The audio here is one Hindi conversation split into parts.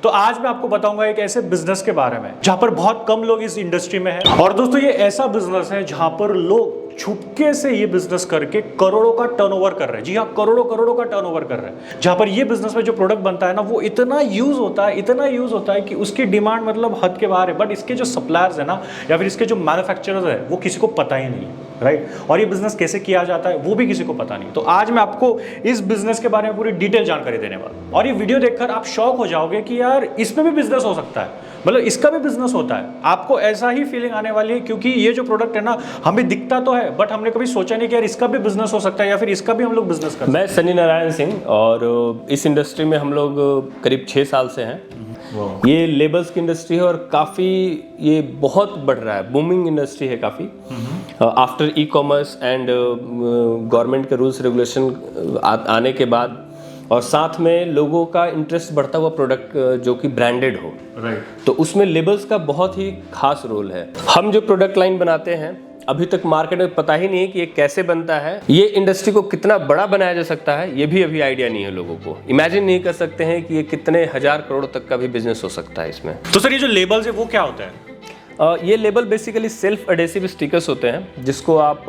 तो आज मैं आपको बताऊंगा एक ऐसे बिजनेस के बारे में जहां पर बहुत कम लोग इस इंडस्ट्री में हैं। और दोस्तों ये ऐसा बिजनेस है जहां पर लोग छुपके से ये बिजनेस करके करोड़ों का टर्नओवर कर रहे हैं। जी हाँ, करोड़ों करोड़ों का टर्नओवर कर रहे हैं। जहां पर ये बिजनेस में जो प्रोडक्ट बनता है ना, वो इतना यूज होता है कि उसकी डिमांड मतलब हद के बाहर है। बट इसके जो सप्लायर्स है ना, या फिर इसके जो मैन्युफैक्चरर्स है, वो किसी को पता ही नहीं है, राइट। और ये बिजनेस कैसे किया जाता है वो भी किसी को पता नहीं। तो आज मैं आपको इस बिजनेस के बारे में पूरी डिटेल जानकारी देने वाला हूं। और ये वीडियो देखकर आप शॉक हो जाओगे कि यार इसमें भी बिजनेस हो सकता है, मतलब इसका भी बिजनेस होता है। आपको ऐसा ही फीलिंग आने वाली है, क्योंकि ये जो प्रोडक्ट है ना, हमें दिखता तो है बट हमने कभी सोचा नहीं कि यार इसका भी बिजनेस हो सकता है या फिर इसका भी हम लोग बिजनेस कर सकते हैं। मैं सनी नारायण सिंह, और इस इंडस्ट्री में हम लोग करीब 6 साल से हैं। ये लेबल्स की इंडस्ट्री है और काफ़ी ये बहुत बढ़ रहा है, बूमिंग इंडस्ट्री है काफ़ी। After e commerce and government के रूल्स रेगुलेशन आने के बाद, और साथ में लोगों का इंटरेस्ट बढ़ता हुआ प्रोडक्ट जो कि ब्रांडेड हो, राइट। तो उसमें लेबल्स का बहुत ही खास रोल है। हम जो प्रोडक्ट लाइन बनाते हैं, अभी तक मार्केट में पता ही नहीं है कि ये कैसे बनता है, ये इंडस्ट्री को कितना बड़ा बनाया जा सकता है, ये भी अभी आइडिया नहीं है लोगों को। इमेजिन नहीं कर सकते हैं कि ये कितने हजार करोड़ तक का भी बिजनेस हो सकता है इसमें। तो सर ये जो लेबल्स है वो क्या होता है? ये label basically self adhesive stickers होते हैं, जिसको आप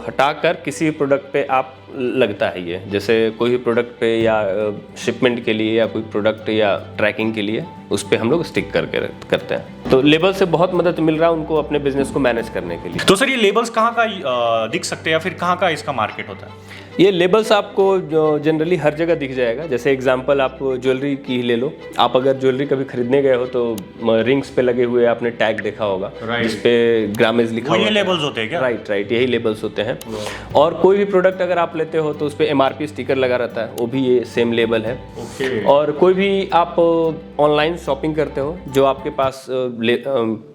हटाकर किसी प्रोडक्ट पे आप लगता है ये, जैसे कोई भी प्रोडक्ट पे या शिपमेंट के लिए या कोई प्रोडक्ट या ट्रैकिंग के लिए उस पे हम लोग स्टिक करके करते हैं। तो लेबल से बहुत मदद मिल रहा है उनको अपने बिजनेस को मैनेज करने के लिए। तो सर ये लेबल्स कहाँ का दिख सकते हैं या फिर कहाँ का इसका मार्केट होता है? ये लेबल्स आपको जनरली हर जगह दिख जाएगा। जैसे एग्जांपल आप ज्वेलरी की ही ले लो। आप अगर ज्वेलरी कभी खरीदने गए हो तो रिंग्स पे लगे हुए आपने टैग देखा होगा, जिस पे ग्रामेज लिखा हुआ है। ये लेबल्स होते हैं क्या? राइट, यही लेबल्स होते हैं। और कोई भी प्रोडक्ट अगर आप लेते हो तो उस पे MRP स्टिकर लगा रहता है, वो भी ये सेम लेबल है। और कोई भी आप ऑनलाइन शॉपिंग करते हो, जो आपके पास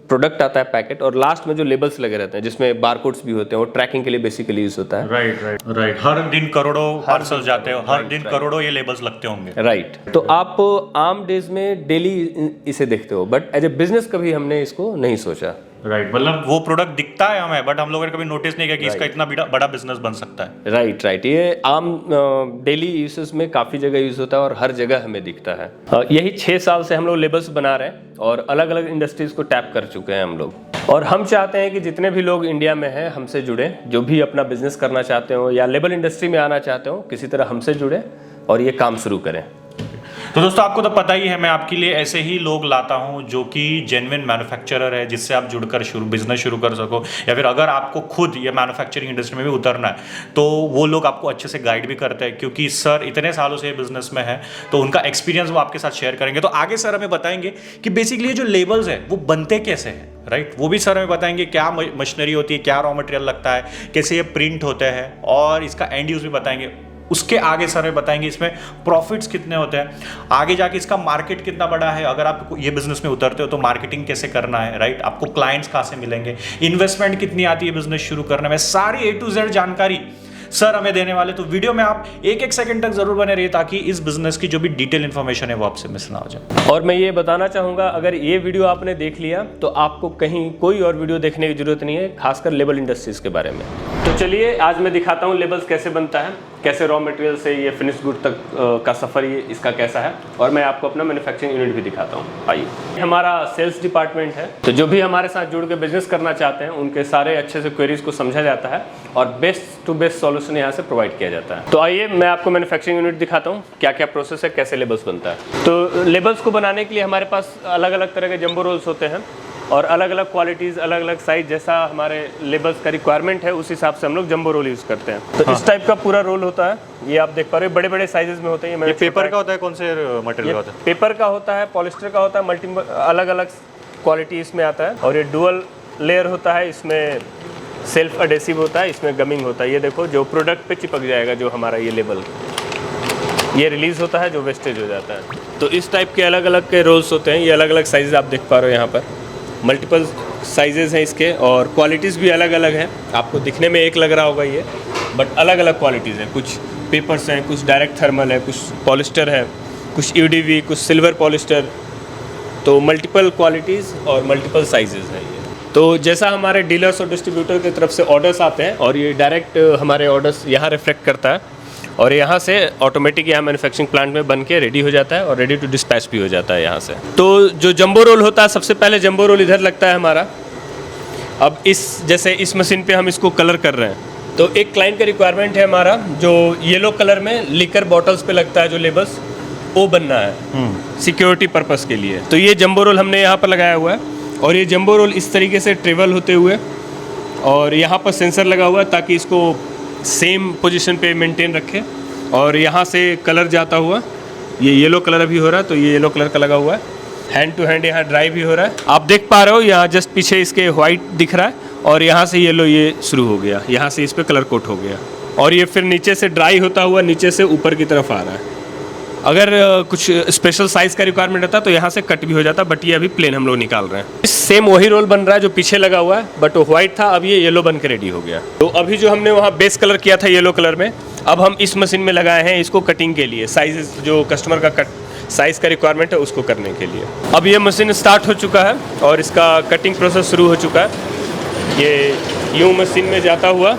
प्रोडक्ट आता है पैकेट, और लास्ट में जो लेबल्स लगे रहते हैं जिसमें बारकोड्स भी होते हैं, वो ट्रैकिंग के लिए बेसिकली यूज होता है। राइट। हर दिन करोड़ों पार्सल जाते हो, हर दिन करोड़ों ये लेबल्स लगते होंगे। राइट। तो आप आम डेज में डेली इसे देखते हो, बट एज ए बिजनेस कभी हमने इसको नहीं सोचा। राइट, मतलब वो प्रोडक्ट दिखता है हमें, बट हम लोगों ने कभी नोटिस नहीं किया कि इसका इतना बड़ा बिजनेस बन सकता है। राइट। ये आम डेली यूसेस में काफ़ी जगह यूज होता है और हर जगह हमें दिखता है। यही 6 साल से हम लोग लेबल्स बना रहे हैं और अलग अलग इंडस्ट्रीज को टैप कर चुके हैं हम लोग। और हम चाहते हैं कि जितने भी लोग इंडिया में हैं हमसे जुड़े, जो भी अपना बिजनेस करना चाहते हो या लेबल इंडस्ट्री में आना चाहते हो, किसी तरह हमसे जुड़े और ये काम शुरू करें। तो दोस्तों आपको तो पता ही है, मैं आपके लिए ऐसे ही लोग लाता हूं जो कि जेन्युइन मैन्युफैक्चरर है, जिससे आप जुड़कर बिजनेस शुरू कर सको। या फिर अगर आपको खुद ये मैन्युफैक्चरिंग इंडस्ट्री में भी उतरना है तो वो लोग आपको अच्छे से गाइड भी करते हैं, क्योंकि सर इतने सालों से बिजनेस में है तो उनका एक्सपीरियंस वो आपके साथ शेयर करेंगे। तो आगे सर हमें बताएंगे कि बेसिकली ये जो लेबल्स है वो बनते कैसे हैं, राइट। वो भी सर हमें बताएंगे क्या मशीनरी होती है, क्या रॉ मटेरियल लगता है, कैसे ये प्रिंट होते हैं, और इसका एंड यूज भी बताएंगे। उसके आगे सर हमें बताएंगे इसमें प्रॉफिट्स कितने होते हैं, आगे जाके इसका मार्केट कितना बड़ा है, अगर आप ये बिजनेस में उतरते हो तो मार्केटिंग कैसे करना है, राइट, आपको क्लाइंट्स कहाँ से मिलेंगे, इन्वेस्टमेंट कितनी आती है बिजनेस शुरू करने में, सारी A to Z जानकारी सर हमें देने वाले। तो वीडियो में आप एक सेकंड तक जरूर बने रहिए ताकि इस बिजनेस की जो भी डिटेल इन्फॉर्मेशन है वो आपसे मिस ना हो जाए। और मैं ये बताना चाहूँगा, अगर ये वीडियो आपने देख लिया तो आपको कहीं कोई और वीडियो देखने की जरूरत नहीं है, खासकर लेबल इंडस्ट्रीज के बारे में। तो चलिए आज मैं दिखाता हूँ लेबल्स कैसे बनता है, कैसे रॉ मटेरियल से ये फिनिश गुड तक का सफ़र ये इसका कैसा है, और मैं आपको अपना मैन्युफैक्चरिंग यूनिट भी दिखाता हूँ। आइए, हमारा सेल्स डिपार्टमेंट है, तो जो भी हमारे साथ जुड़ के बिजनेस करना चाहते हैं उनके सारे अच्छे से क्वेरीज को समझा जाता है और बेस्ट टू बेस्ट सॉल्यूशन यहाँ से प्रोवाइड किया जाता है। तो आइए मैं आपको मैन्युफैक्चरिंग यूनिट दिखाता हूँ, क्या क्या प्रोसेस है, कैसे लेबल्स बनता है। तो लेबल्स को बनाने के लिए हमारे पास अलग अलग तरह के जंबो रोल्स होते हैं और अलग अलग क्वालिटीज़, अलग अलग साइज, जैसा हमारे लेबल्स का रिक्वायरमेंट है उस हिसाब से हम लोग जंबो रोल यूज़ करते हैं। तो इस टाइप का पूरा रोल होता है, ये आप देख पा रहे हो, बड़े बड़े साइजेस में होते हैं। ये पेपर का होता है, कौन से मटेरियल का होता है? पेपर का होता है, पॉलिस्टर का होता है, मल्टीपल अलग अलग क्वालिटी इसमें आता है। और ये डुअल लेयर होता है, इसमें सेल्फ एडेसिव होता है, इसमें गमिंग होता है। ये देखो जो प्रोडक्ट पे चिपक जाएगा, जो हमारा ये लेबल, ये रिलीज होता है, जो वेस्टेज हो जाता है। तो इस टाइप के अलग अलग के रोल्स होते हैं। ये अलग अलग साइजेस आप देख पा रहे हो, यहाँ पर मल्टीपल साइजेस हैं इसके, और क्वालिटीज़ भी अलग अलग हैं। आपको दिखने में एक लग रहा होगा ये, बट अलग अलग क्वालिटीज़ हैं। कुछ पेपर्स हैं, कुछ डायरेक्ट थर्मल है, कुछ पॉलिस्टर है, कुछ UDV, कुछ सिल्वर पॉलिस्टर। तो मल्टीपल क्वालिटीज़ और मल्टीपल साइजेस हैं ये। तो जैसा हमारे डीलर्स और डिस्ट्रीब्यूटर की तरफ से ऑर्डर्स आते हैं और ये डायरेक्ट हमारे ऑर्डर्स यहाँ रिफ्लेक्ट करता है, और यहाँ से ऑटोमेटिक यहाँ मैन्युफैक्चरिंग प्लांट में बन के रेडी हो जाता है और रेडी टू डिस्पैच भी हो जाता है यहाँ से। तो जो जंबो रोल होता है, सबसे पहले जंबो रोल इधर लगता है हमारा। अब जैसे इस मशीन पे हम इसको कलर कर रहे हैं, तो एक क्लाइंट का रिक्वायरमेंट है हमारा जो येलो कलर में लिकर बॉटल्स पे लगता है जो लेबल्स, वो बनना है सिक्योरिटी पर्पस के लिए। तो ये जंबो रोल हमने यहाँ पर लगाया हुआ है और ये जंबो रोल इस तरीके से ट्रेवल होते हुए और यहाँ पर सेंसर लगा हुआ है ताकि इसको सेम पोजीशन पे मेंटेन रखे। और यहाँ से कलर जाता हुआ, ये येलो कलर अभी हो रहा है तो ये येलो कलर का लगा हुआ है। हैंड टू हैंड यहाँ ड्राई भी हो रहा है, आप देख पा रहे हो। यहाँ जस्ट पीछे इसके वाइट दिख रहा है और यहाँ से येलो ये शुरू हो गया, यहाँ से इस पर कलर कोट हो गया और ये फिर नीचे से ड्राई होता हुआ नीचे से ऊपर की तरफ आ रहा है। अगर कुछ स्पेशल साइज़ का रिक्वायरमेंट रहता तो यहाँ से कट भी हो जाता, बट ये अभी प्लेन हम लोग निकाल रहे हैं। सेम वही रोल बन रहा है जो पीछे लगा हुआ है, बट वो व्हाइट था, अब ये येलो बन के रेडी हो गया। तो अभी जो हमने वहाँ बेस कलर किया था येलो कलर में, अब हम इस मशीन में लगाए हैं इसको कटिंग के लिए, साइज जो कस्टमर का कट साइज़ का रिक्वायरमेंट है उसको करने के लिए। अब ये मशीन स्टार्ट हो चुका है और इसका कटिंग प्रोसेस शुरू हो चुका है। ये यूँ मशीन में जाता हुआ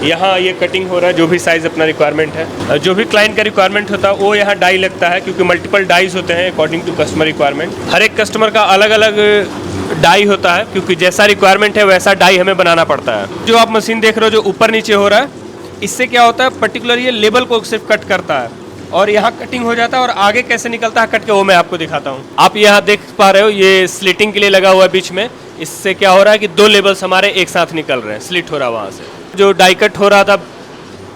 यहाँ ये कटिंग हो रहा है, जो भी साइज़ अपना रिक्वायरमेंट है, जो भी क्लाइंट का रिक्वायरमेंट होता है वो यहाँ डाई लगता है, क्योंकि मल्टीपल डाइज होते हैं अकॉर्डिंग टू कस्टमर रिक्वायरमेंट। हर एक कस्टमर का अलग अलग डाई होता है, क्योंकि जैसा रिक्वायरमेंट है वैसा डाई हमें बनाना पड़ता है। जो आप मशीन देख रहे हो जो ऊपर नीचे हो रहा है, इससे क्या होता है पर्टिकुलर ये लेबल को सिर्फ कट करता है और यहाँ कटिंग हो जाता है और आगे कैसे निकलता है कट के वो मैं आपको दिखाता हूँ। आप यहाँ देख पा रहे हो ये स्लिटिंग के लिए लगा हुआ है बीच में। इससे क्या हो रहा है कि दो लेबल्स हमारे एक साथ निकल रहे हैं, स्लिट हो रहा है वहाँ से। जो डाई कट हो रहा था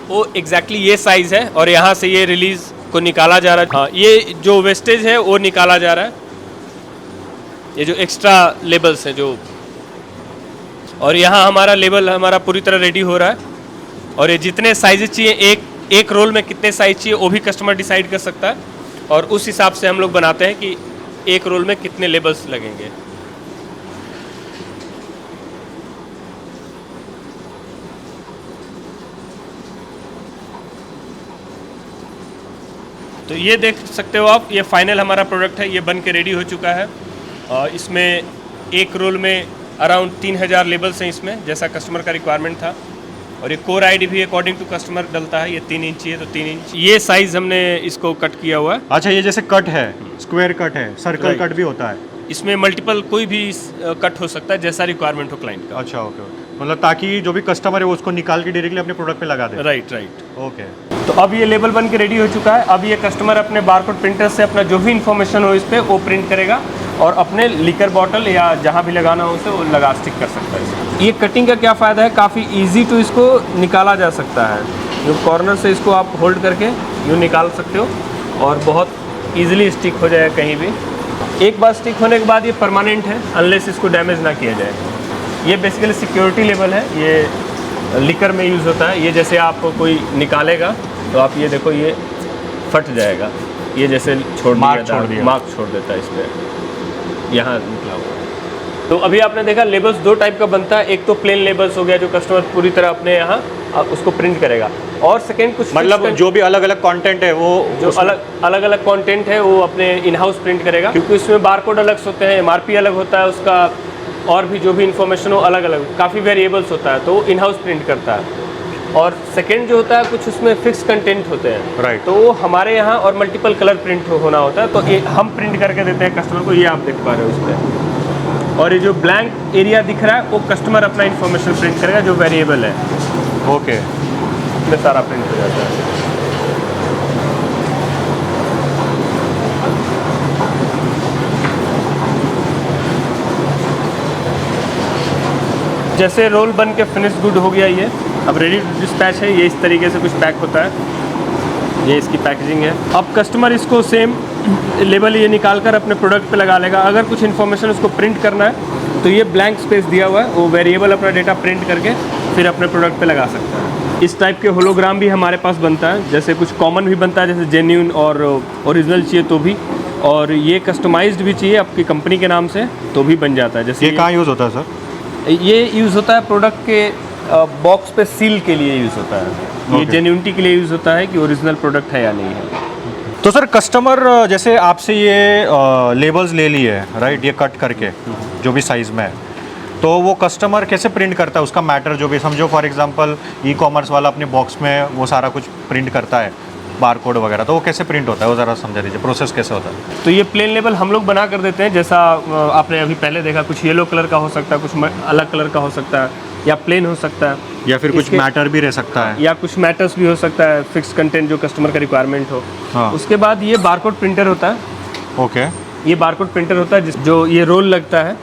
वो एग्जैक्टली ये साइज़ है और यहाँ से ये रिलीज़ को निकाला जा रहा है। हाँ, ये जो वेस्टेज है वो निकाला जा रहा है, ये जो एक्स्ट्रा लेबल्स हैं जो, और यहाँ हमारा लेबल हमारा पूरी तरह रेडी हो रहा है। और ये जितने साइज़ चाहिए, एक रोल में कितने साइज़ चाहिए वो भी कस्टमर डिसाइड कर सकता है और उस हिसाब से हम लोग बनाते हैं कि एक रोल में कितने लेबल्स लगेंगे। तो ये देख सकते हो आप, ये फाइनल हमारा प्रोडक्ट है, ये बन के रेडी हो चुका है। इसमें एक रोल में अराउंड 3000 लेबल्स हैं इसमें, जैसा कस्टमर का रिक्वायरमेंट था। और ये कोर आईडी भी अकॉर्डिंग टू कस्टमर डलता है। ये 3 इंच है तो 3 इंच ये साइज़ हमने इसको कट किया हुआ है। अच्छा, ये जैसे कट है, स्क्वायर कट है, सर्कल कट भी होता है, इसमें मल्टीपल कोई भी कट हो सकता है जैसा रिक्वायरमेंट हो क्लाइंट का। अच्छा, ओके, मतलब ताकि जो भी कस्टमर है वो उसको निकाल के डायरेक्टली अपने प्रोडक्ट पे लगा दे। Right, okay. तो अब ये लेबल बन के रेडी हो चुका है। अब ये कस्टमर अपने बारकोड प्रिंटर से अपना जो भी इन्फॉर्मेशन हो इस पर वो प्रिंट करेगा और अपने लिकर बॉटल या जहाँ भी लगाना हो उसे वो लगा स्टिक कर सकता है इसको। ये कटिंग का क्या फ़ायदा है, काफ़ी ईजी टू इसको निकाला जा सकता है। जो कॉर्नर से इसको आप होल्ड करके यूँ निकाल सकते हो और बहुत ईजिली स्टिक हो जाएगा कहीं भी। एक बार स्टिक होने के बाद ये परमानेंट है, अनलेस इसको डैमेज ना किया जाए। ये बेसिकली सिक्योरिटी लेवल है, ये लिकर में यूज़ होता है। ये जैसे आप कोई निकालेगा तो आप ये देखो ये फट जाएगा, ये जैसे मार्क छोड़ देता है इस पर, यहाँ निकला हुआ। तो अभी आपने देखा लेबल्स 2 टाइप का बनता है। एक तो प्लेन लेबल्स हो गया जो कस्टमर पूरी तरह अपने यहाँ उसको प्रिंट करेगा, और सेकेंड कुछ मतलब जो भी अलग अलग कंटेंट है वो जो अलग अलग कंटेंट है वो अपने इन हाउस प्रिंट करेगा, क्योंकि उसमें बारकोड अलग होते हैं, MRP अलग होता है उसका, और भी जो भी इन्फॉर्मेशन हो अलग अलग, काफ़ी वेरिएबल्स होता है, तो वो इन हाउस प्रिंट करता है। और सेकेंड जो होता है कुछ उसमें फिक्स कंटेंट होते हैं, राइट, तो वो हमारे यहाँ और मल्टीपल कलर प्रिंट होना होता है, तो ये हम प्रिंट करके देते हैं कस्टमर को। ये आप देख पा रहे हो उसमें, और ये जो ब्लैंक एरिया दिख रहा है वो कस्टमर अपना इन्फॉर्मेशन प्रिंट करेगा जो वेरिएबल है। ओके, इसमें सारा प्रिंट हो जाता है। जैसे रोल बन के फिनिश गुड हो गया, ये अब रेडी टू डिस्पैच है। ये इस तरीके से कुछ पैक होता है, ये इसकी पैकेजिंग है। अब कस्टमर इसको सेम लेबल ये निकाल कर अपने प्रोडक्ट पे लगा लेगा। अगर कुछ इन्फॉर्मेशन उसको प्रिंट करना है तो ये ब्लैंक स्पेस दिया हुआ है, वो वेरिएबल अपना डेटा प्रिंट करके फिर अपने प्रोडक्ट पे लगा सकता है। इस टाइप के होलोग्राम भी हमारे पास बनता है, जैसे कुछ कॉमन भी बनता है, जैसे जेन्युइन और ओरिजिनल चाहिए तो भी, और ये कस्टमाइज्ड भी चाहिए आपकी कंपनी के नाम से तो भी बन जाता है। जैसे ये कहाँ यूज़ होता है सर? ये यूज़ होता है प्रोडक्ट के बॉक्स पे सील के लिए यूज़ होता है। ये जेन्युइनिटी के लिए यूज़ होता है कि ओरिजिनल प्रोडक्ट है या नहीं है। तो सर कस्टमर जैसे आपसे ये लेबल्स ले लिए, राइट, ये कट करके जो भी साइज़ में है, तो वो कस्टमर कैसे प्रिंट करता है उसका मैटर, जो भी समझो फॉर एग्जांपल ई कॉमर्स वाला अपने बॉक्स में वो सारा कुछ प्रिंट करता है बार कोड वगैरह, तो वो कैसे प्रिंट होता है वो ज़रा समझा दीजिए, प्रोसेस कैसे होता है। तो ये प्लेन लेबल हम लोग बना कर देते हैं, जैसा आपने अभी पहले देखा, कुछ येलो कलर का हो सकता है, कुछ अलग कलर का हो सकता है, या प्लेन हो सकता है, या फिर कुछ मैटर भी रह सकता है, या कुछ मैटर्स भी हो सकता है, फिक्स कंटेंट जो कस्टमर का रिक्वायरमेंट हो। हाँ। उसके बाद ये बारकोड प्रिंटर होता है। ओके। ये बारकोड प्रिंटर होता है जो ये रोल लगता है,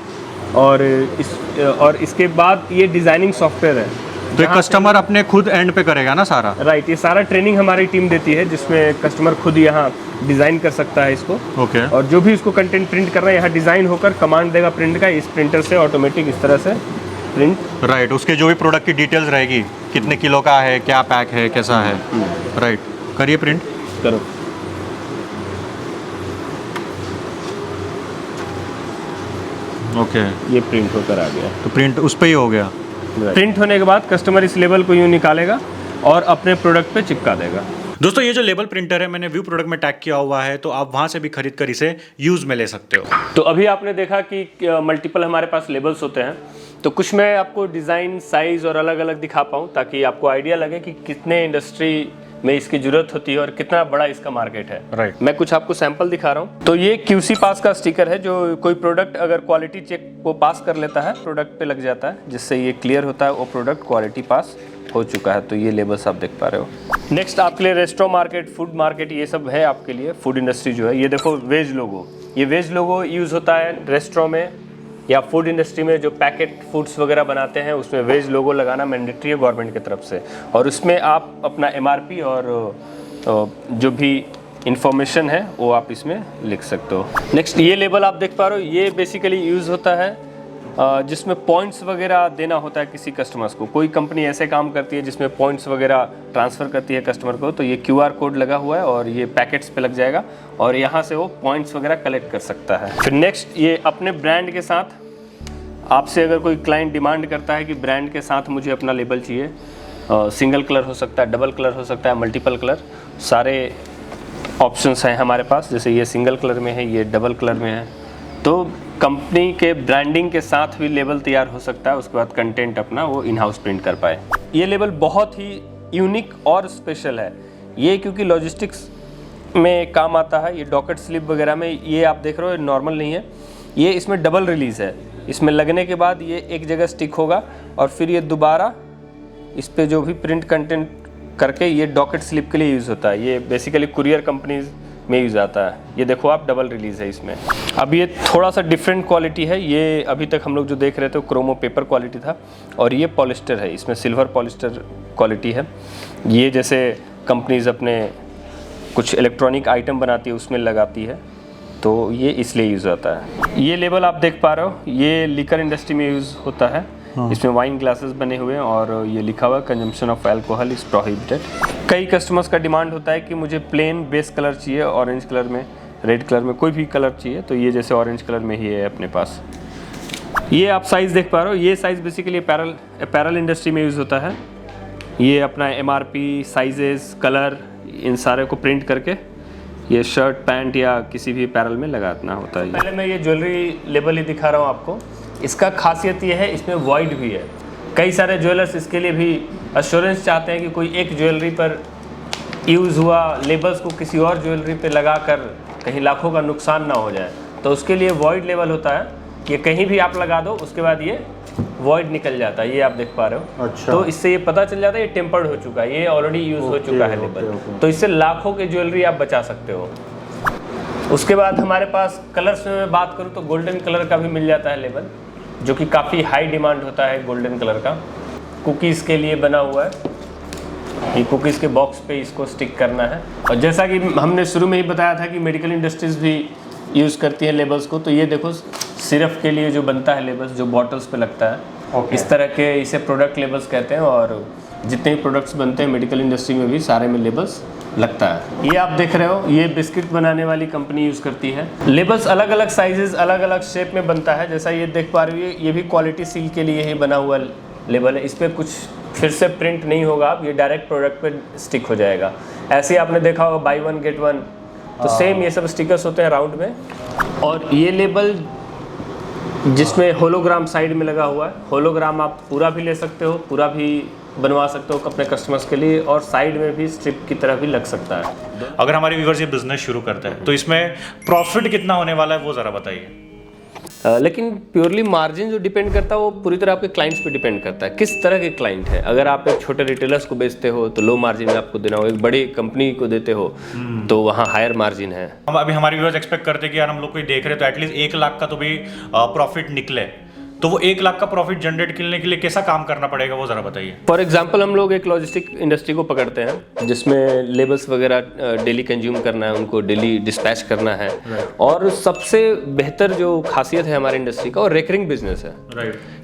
और इसके बाद ये डिज़ाइनिंग सॉफ्टवेयर है। तो कस्टमर अपने खुद एंड पे करेगा ना सारा? राइट, ये सारा ट्रेनिंग हमारी टीम देती है, जिसमें कस्टमर खुद यहाँ डिज़ाइन कर सकता है इसको। ओके। और जो भी इसको कंटेंट प्रिंट करना है, यहाँ डिज़ाइन होकर कमांड देगा प्रिंट का, इस प्रिंटर से ऑटोमेटिक इस तरह से प्रिंट। राइट, उसके जो भी प्रोडक्ट की डिटेल्स रहेगी, कितने किलो का है, क्या पैक है, कैसा है। राइट, करिए प्रिंट। करो। ओके, ये प्रिंट होकर आ गया। तो प्रिंट उस पर ही हो गया। प्रिंट होने के बाद कस्टमर इस लेबल को यूँ निकालेगा और अपने प्रोडक्ट पे चिपका देगा। दोस्तों ये जो लेबल प्रिंटर है मैंने व्यू प्रोडक्ट में टैग किया हुआ है, तो आप वहाँ से भी खरीद कर इसे यूज़ में ले सकते हो। तो अभी आपने देखा कि मल्टीपल हमारे पास लेबल्स होते हैं, तो कुछ मैं आपको डिज़ाइन, साइज़ और अलग अलग दिखा पाऊँ, ताकि आपको आइडिया लगे कि कितने इंडस्ट्री में इसकी ज़रूरत होती है और कितना बड़ा इसका मार्केट है। राइट। मैं कुछ आपको सैंपल दिखा रहा हूँ। तो ये QC पास का स्टिकर है, जो कोई प्रोडक्ट अगर क्वालिटी चेक को पास कर लेता है, प्रोडक्ट पे लग जाता है, जिससे ये क्लियर होता है वो प्रोडक्ट क्वालिटी पास हो चुका है। तो ये लेबल्स आप देख पा रहे हो। नेक्स्ट आपके लिए रेस्टोरेंट मार्केट, फूड मार्केट, ये सब है आपके लिए। फूड इंडस्ट्री जो है, ये देखो वेज लोगो, ये वेज लोगो यूज़ होता है रेस्टोरेंट में या फूड इंडस्ट्री में, जो पैकेट फूड्स वगैरह बनाते हैं उसमें वेज लोगो लगाना मैंडेटरी है गवर्नमेंट की तरफ से, और उसमें आप अपना MRP और जो भी इंफॉर्मेशन है वो आप इसमें लिख सकते हो। नेक्स्ट ये लेबल आप देख पा रहे हो, ये बेसिकली यूज़ होता है जिसमें पॉइंट्स वगैरह देना होता है किसी कस्टमर्स को। कोई कंपनी ऐसे काम करती है जिसमें पॉइंट्स वगैरह ट्रांसफ़र करती है कस्टमर को, तो ये QR कोड लगा हुआ है और ये पैकेट्स पे लग जाएगा और यहाँ से वो पॉइंट्स वगैरह कलेक्ट कर सकता है। फिर नेक्स्ट ये अपने ब्रांड के साथ, आपसे अगर कोई क्लाइंट डिमांड करता है कि ब्रांड के साथ मुझे अपना लेबल चाहिए, सिंगल कलर हो सकता है, डबल कलर हो सकता है, मल्टीपल कलर, सारे ऑप्शंस हैं हमारे पास। जैसे ये सिंगल कलर में है, ये डबल कलर में है, तो कंपनी के ब्रांडिंग के साथ भी लेबल तैयार हो सकता है। उसके बाद कंटेंट अपना वो इन हाउस प्रिंट कर पाए। ये लेबल बहुत ही यूनिक और स्पेशल है ये, क्योंकि लॉजिस्टिक्स में काम आता है। ये डॉकेट स्लिप वगैरह में, ये आप देख रहे हो नॉर्मल नहीं है, ये इसमें डबल रिलीज़ है। इसमें लगने के बाद ये एक जगह स्टिक होगा और फिर ये दोबारा इस पे जो भी प्रिंट कंटेंट करके ये डॉकेट स्लिप के लिए यूज़ होता है। ये बेसिकली कुरियर कंपनीज में यूज़ आता है। ये देखो आप, डबल रिलीज़ है इसमें। अब ये थोड़ा सा डिफरेंट क्वालिटी है। ये अभी तक हम लोग जो देख रहे थे वो क्रोमो पेपर क्वालिटी था, और ये पॉलिस्टर है, इसमें सिल्वर पॉलिस्टर क्वालिटी है। ये जैसे कंपनीज अपने कुछ इलेक्ट्रॉनिक आइटम बनाती है उसमें लगाती है, तो ये इसलिए यूज़ होता है। ये लेबल आप देख पा रहे हो, ये लिकर इंडस्ट्री में यूज़ होता है। इसमें वाइन ग्लासेस बने हुए हैं और ये लिखा हुआ है consumption of alcohol is prohibited. कई कस्टमर्स का डिमांड होता है कि मुझे प्लेन बेस कलर चाहिए, ऑरेंज कलर में, रेड कलर में, कोई भी कलर चाहिए, तो ये जैसे ऑरेंज कलर में ही है अपने पास। ये आप साइज़ देख पा रहे हो, ये साइज़ बेसिकली अपैरल इंडस्ट्री में यूज़ होता है। ये अपना MRP, साइजेस, कलर, इन सारे को प्रिंट करके ये शर्ट, पैंट या किसी भी अपैरल में लगाना होता है। पहले मैं ये ज्वेलरी लेबल ही दिखा रहा हूँ आपको। इसका खासियत ये है, इसमें वॉइड भी है। कई सारे ज्वेलर्स इसके लिए भी अश्योरेंस चाहते हैं कि कोई एक ज्वेलरी पर यूज़ हुआ लेबल्स को किसी और ज्वेलरी पे लगाकर कहीं लाखों का नुकसान ना हो जाए, तो उसके लिए वॉइड लेबल होता है। ये कहीं भी आप लगा दो, उसके बाद ये वॉइड निकल जाता है। ये आप देख पा रहे हो। अच्छा। तो इससे ये पता चल जाता है ये टेम्पर्ड हो चुका है, ये ऑलरेडी यूज़ हो चुका है लेबल। तो इससे लाखों के ज्वेलरी आप बचा सकते हो। उसके बाद हमारे पास कलर्स में मैं बात करूँ तो गोल्डन कलर का भी मिल जाता है लेबल, जो कि काफ़ी हाई डिमांड होता है गोल्डन कलर का। कुकीज़ के लिए बना हुआ है, ये कुकीज़ के बॉक्स पे इसको स्टिक करना है। और जैसा कि हमने शुरू में ही बताया था कि मेडिकल इंडस्ट्रीज़ भी यूज़ करती है लेबल्स को, तो ये देखो सिरप के लिए जो बनता है लेबल्स, जो बॉटल्स पे लगता है, इस तरह के इसे प्रोडक्ट लेबल्स कहते हैं। और जितने भी प्रोडक्ट्स बनते हैं मेडिकल इंडस्ट्री में भी सारे में लेबल्स लगता है। ये आप देख रहे हो, ये बिस्किट बनाने वाली कंपनी यूज़ करती है। लेबल्स अलग अलग साइजेस, अलग अलग शेप में बनता है। जैसा ये देख पा रही है, ये भी क्वालिटी सील के लिए ही बना हुआ लेबल है। इस पर कुछ फिर से प्रिंट नहीं होगा, अब ये डायरेक्ट प्रोडक्ट पे स्टिक हो जाएगा। ऐसे ही आपने देखा होगा बाई 1 गेट 1, तो सेम ये सब स्टिकर्स होते हैं राउंड में। और ये लेबल जिसमें होलोग्राम साइड में लगा हुआ है। होलोग्राम आप पूरा भी ले सकते हो, पूरा भी बनवा सकते हो अपने कस्टमर्स के लिए, और साइड में भी स्ट्रिप की तरह भी लग सकता है। अगर हमारे व्यूअर्स ये बिजनेस शुरू करते हैं तो इसमें प्रॉफिट कितना होने वाला है वो ज़रा बताइए। लेकिन प्योरली मार्जिन जो डिपेंड करता है वो पूरी तरह आपके क्लाइंट्स पे डिपेंड करता है, किस तरह के क्लाइंट है। अगर आप एक छोटे रिटेलर्स को बेचते हो तो लो मार्जिन में आपको देना हो, एक बड़ी कंपनी को देते हो तो वहाँ हायर मार्जिन है। हम अभी हमारे व्यूअर्स एक्सपेक्ट करते हैं कि यार हम लोग कोई देख रहे हैं तो एटलीस्ट 1 लाख का तो भी प्रॉफिट निकले, तो वो 1 लाख का प्रॉफिट जनरेट करने के लिए कैसा काम करना पड़ेगा वो जरा बताइए। फॉर एग्जाम्पल हम लोग एक लॉजिस्टिक इंडस्ट्री को पकड़ते हैं जिसमें लेबर्स वगैरह डेली कंज्यूम करना है, उनको डेली डिस्पैच करना है। और सबसे बेहतर जो खासियत है हमारे इंडस्ट्री का, और रेकरिंग बिजनेस है।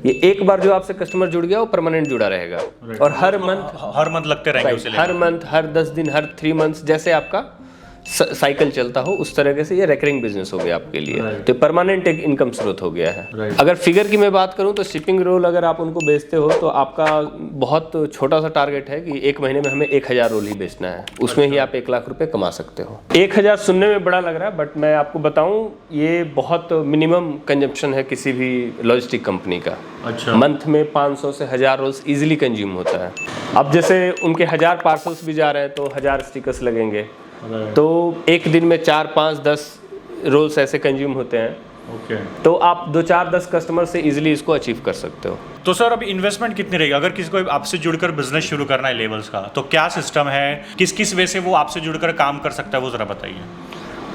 ये एक बार जो आपसे कस्टमर जुड़ गया वो परमानेंट जुड़ा रहेगा, और हर मंथ लगते रहेंगे उसे हर मंथ, हर 10 दिन, हर 3 मंथ्स जैसे आपका साइकिल चलता हो उस तरह से ये रेकरिंग बिजनेस हो गया आपके लिए। तो परमानेंट एक इनकम स्रोत हो गया है। अगर फिगर की मैं बात करूं तो शिपिंग रोल अगर आप उनको बेचते हो तो आपका बहुत छोटा सा टारगेट है कि 1 महीने में हमें 1000 रोल ही बेचना है, उसमें ही आप 1 लाख रुपए कमा सकते हो। 1000 सुनने में बड़ा लग रहा है, बट मैं आपको बताऊं ये बहुत मिनिमम कंजम्पशन है किसी भी लॉजिस्टिक कंपनी का। अच्छा। मंथ में 500 से 1000 रोल्स इजिली कंज्यूम होता है। अब जैसे उनके 1000 पार्सल्स भी जा रहे हैं तो 1000 स्टिकर्स लगेंगे, तो एक दिन में 4, 5, 10 रोल्स ऐसे कंज्यूम होते हैं। तो आप 2, 4, 10 कस्टमर से इजीली इसको अचीव कर सकते हो। तो सर अभी इन्वेस्टमेंट कितनी रहेगी अगर किसी को आपसे जुड़कर बिजनेस शुरू करना है लेबल्स का, तो क्या सिस्टम है, किस किस वे से वो आपसे जुड़कर काम कर सकता है वो जरा बताइए।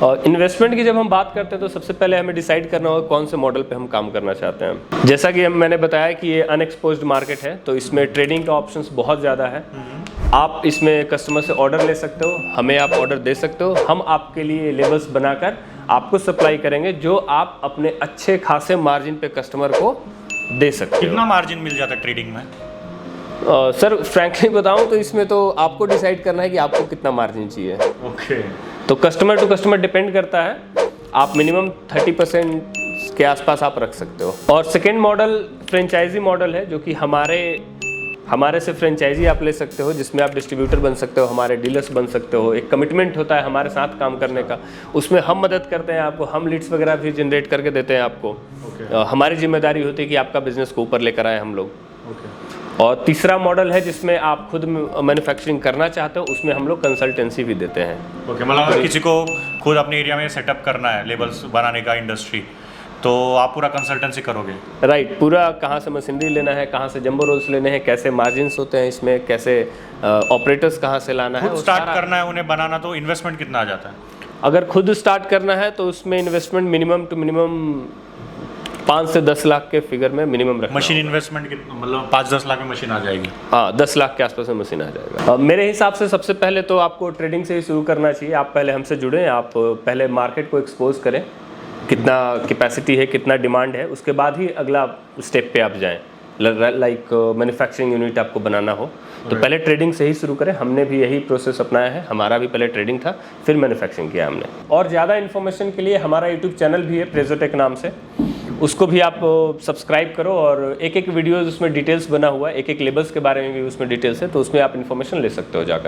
और इन्वेस्टमेंट की जब हम बात करते हैं तो सबसे पहले हमें डिसाइड करना होगा कौन से मॉडल पे हम काम करना चाहते हैं। जैसा कि मैंने बताया कि ये अनएक्सपोज्ड मार्केट है, तो इसमें ट्रेडिंग का ऑप्शंस बहुत ज़्यादा है। आप इसमें कस्टमर से ऑर्डर ले सकते हो, हमें आप ऑर्डर दे सकते हो, हम आपके लिए लेबल्स बनाकर आपको सप्लाई करेंगे जो आप अपने अच्छे खासे मार्जिन पे कस्टमर को दे सकते हो। कितना मार्जिन मिल जाता है ट्रेडिंग में? सर फ्रैंकली बताऊं तो इसमें तो आपको डिसाइड करना है कि आपको कितना मार्जिन चाहिए। ओके। तो कस्टमर टू कस्टमर डिपेंड करता है, आप मिनिमम 30% के आसपास आप रख सकते हो। और सेकेंड मॉडल फ्रेंचाइजी मॉडल है, जो कि हमारे से फ्रेंचाइजी आप ले सकते हो, जिसमें आप डिस्ट्रीब्यूटर बन सकते हो, हमारे डीलर्स बन सकते हो। एक कमिटमेंट होता है हमारे साथ काम करने का, उसमें हम मदद करते हैं आपको, हम लीड्स वगैरह भी जनरेट करके देते हैं आपको। हमारी जिम्मेदारी होती है कि आपका बिजनेस को ऊपर लेकर आए हम लोग। और तीसरा मॉडल है जिसमें आप खुद मैन्युफैक्चरिंग करना चाहते हो, उसमें हम लोग कंसल्टेंसी भी देते हैं। मतलब अगर किसी को खुद अपने एरिया में सेटअप करना है लेबल्स बनाने का इंडस्ट्री, तो आप पूरा कंसल्टेंसी करोगे? राइट। पूरा कहाँ से मशीनरी लेना है, कहाँ से जंबो रोल्स लेने हैं, कैसे मार्जिन्स होते हैं इसमें, कैसे ऑपरेटर्स कहाँ से लाना है, स्टार्ट करना है उन्हें बनाना, तो इन्वेस्टमेंट कितना आ जाता है? अगर खुद स्टार्ट करना है तो उसमें इन्वेस्टमेंट मिनिमम टू मिनिमम 5 से 10 लाख के फिगर में मिनिमम रखना। मशीन इन्वेस्टमेंट मतलब 5-10 लाख में मशीन आ जाएगी? हाँ, 10 लाख के आसपास में मशीन आ जाएगा। मेरे हिसाब से सबसे पहले तो आपको ट्रेडिंग से ही शुरू करना चाहिए। आप पहले हमसे जुड़ें, आप पहले मार्केट को एक्सपोज करें, कितना कैपेसिटी है, कितना डिमांड है, उसके बाद ही अगला स्टेप पे आप जाएं। लाइक मैन्युफैक्चरिंग यूनिट आपको बनाना हो तो पहले ट्रेडिंग से ही शुरू करें। हमने भी यही प्रोसेस अपनाया है, हमारा भी पहले ट्रेडिंग था, फिर मैन्युफैक्चरिंग किया हमने। और ज़्यादा इन्फॉर्मेशन के लिए हमारा यूट्यूब चैनल भी है प्रेजोटेक नाम से, उसको भी आप सब्सक्राइब करो। और एक वीडियोज़ उसमें डिटेल्स बना हुआ है, एक लेबल्स के बारे में भी उसमें डिटेल्स है, तो उसमें आप इन्फॉर्मेशन ले सकते हो जाकर।